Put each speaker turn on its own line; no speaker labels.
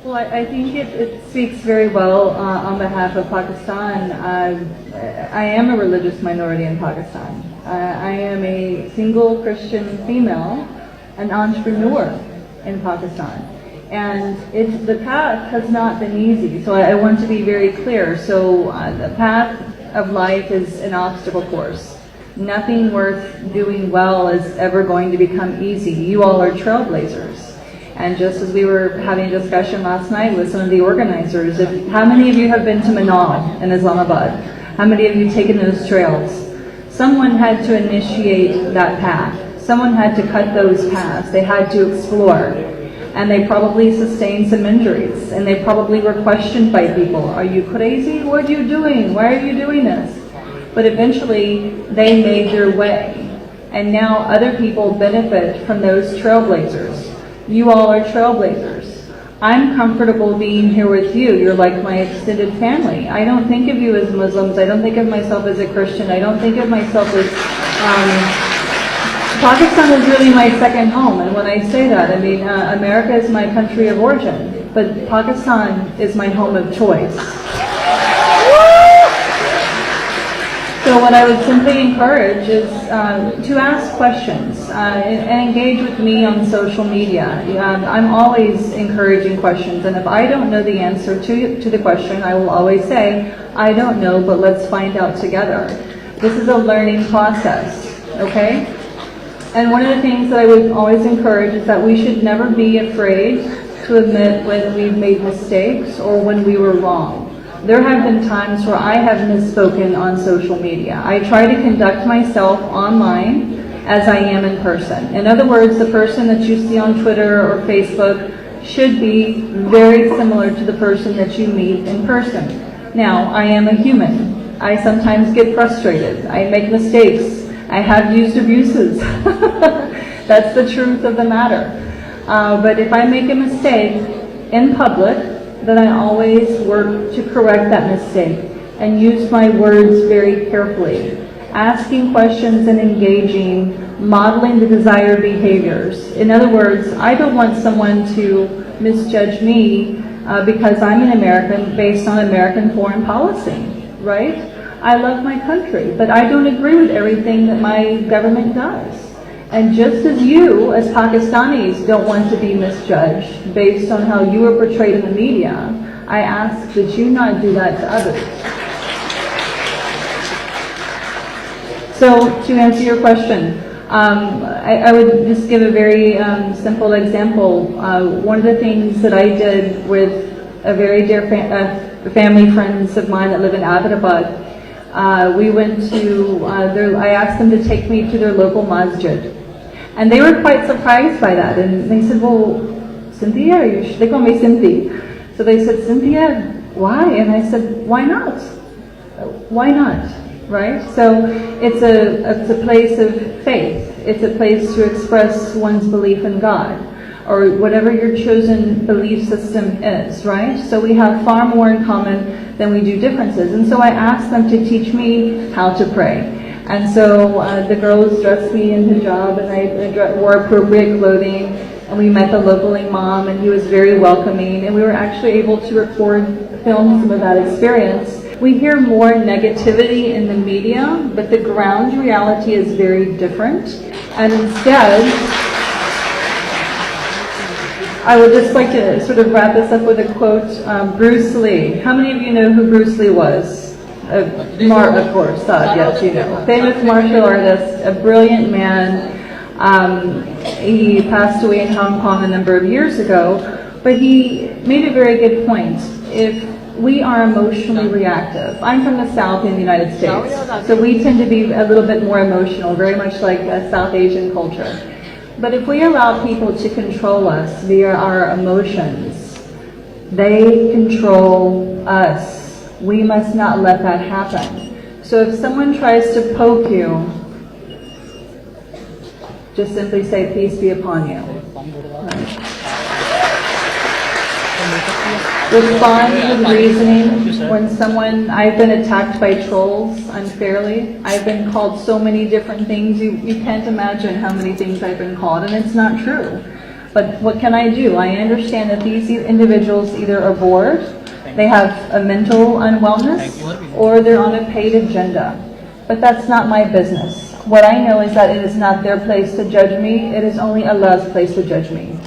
Well, I think it speaks very well on behalf of Pakistan. I am a religious minority in Pakistan. I am a single Christian female, an entrepreneur in Pakistan. And the path has not been easy, so I want to be very clear. So the path of life is an obstacle course. Nothing worth doing well is ever going to become easy. You all are trailblazers. And just as we were having a discussion last night with some of the organizers, how many of you have been to Manal in Islamabad? How many of you have taken those trails? Someone had to initiate that path. Someone had to cut those paths. They had to explore. And they probably sustained some injuries. And they probably were questioned by people. Are you crazy? What are you doing? Why are you doing this? But eventually, they made their way. And now other people benefit from those trailblazers. You all are trailblazers. I'm comfortable being here with you. You're like my extended family. I don't think of you as Muslims. I don't think of myself as a Christian. I don't think of myself as... Pakistan is really my second home. And when I say that, I mean, America is my country of origin. But Pakistan is my home of choice. So what I would simply encourage is to ask questions and engage with me on social media. I'm always encouraging questions, and if I don't know the answer to the question, I will always say, I don't know, but let's find out together. This is a learning process, okay? And one of the things that I would always encourage is that we should never be afraid to admit when we've made mistakes or when we were wrong. There have been times where I have misspoken on social media. I try to conduct myself online as I am in person. In other words, the person that you see on Twitter or Facebook should be very similar to the person that you meet in person. Now, I am a human. I sometimes get frustrated. I make mistakes. I have used abuses. That's the truth of the matter. But if I make a mistake in public, then I always work to correct that mistake and use my words very carefully, asking questions and engaging, modeling the desired behaviors. In other words, I don't want someone to misjudge me because I'm an American based on American foreign policy, right? I love my country, but I don't agree with everything that my government does. And just as you, as Pakistanis, don't want to be misjudged based on how you are portrayed in the media, I ask that you not do that to others. So, to answer your question, I would just give a very simple example. One of the things that I did with a very dear family friends of mine that live in Abbottabad, we went to, I asked them to take me to their local masjid. And they were quite surprised by that. And they said, well, Cynthia, they call me Cynthia. So they said, Cynthia, why? And I said, why not? Why not? Right? So it's a place of faith. It's a place to express one's belief in God, or whatever your chosen belief system is, right? So we have far more in common than we do differences. And so I asked them to teach me how to pray. And so the girls dressed me in hijab, and I wore appropriate clothing, and we met the local imam, and he was very welcoming, and we were actually able to film some of that experience. We hear more negativity in the media, but the ground reality is very different. And instead, I would just like to sort of wrap this up with a quote. Bruce Lee. How many of you know who Bruce Lee was? Of course, yes, you know. Famous martial artist, a brilliant man. He passed away in Hong Kong a number of years ago, but he made a very good point. If we are emotionally reactive, I'm from the South in the United States, so we tend to be a little bit more emotional, very much like a South Asian culture. But if we allow people to control us via our emotions, they control us. We must not let that happen. So if someone tries to poke you, just simply say, peace be upon you. Right. Respond with reasoning. When I've been attacked by trolls unfairly. I've been called so many different things. You can't imagine how many things I've been called, and it's not true. But what can I do? I understand that these individuals either are bored, they have a mental unwellness, or they're on a paid agenda. But that's not my business. What I know is that it is not their place to judge me. It is only Allah's place to judge me.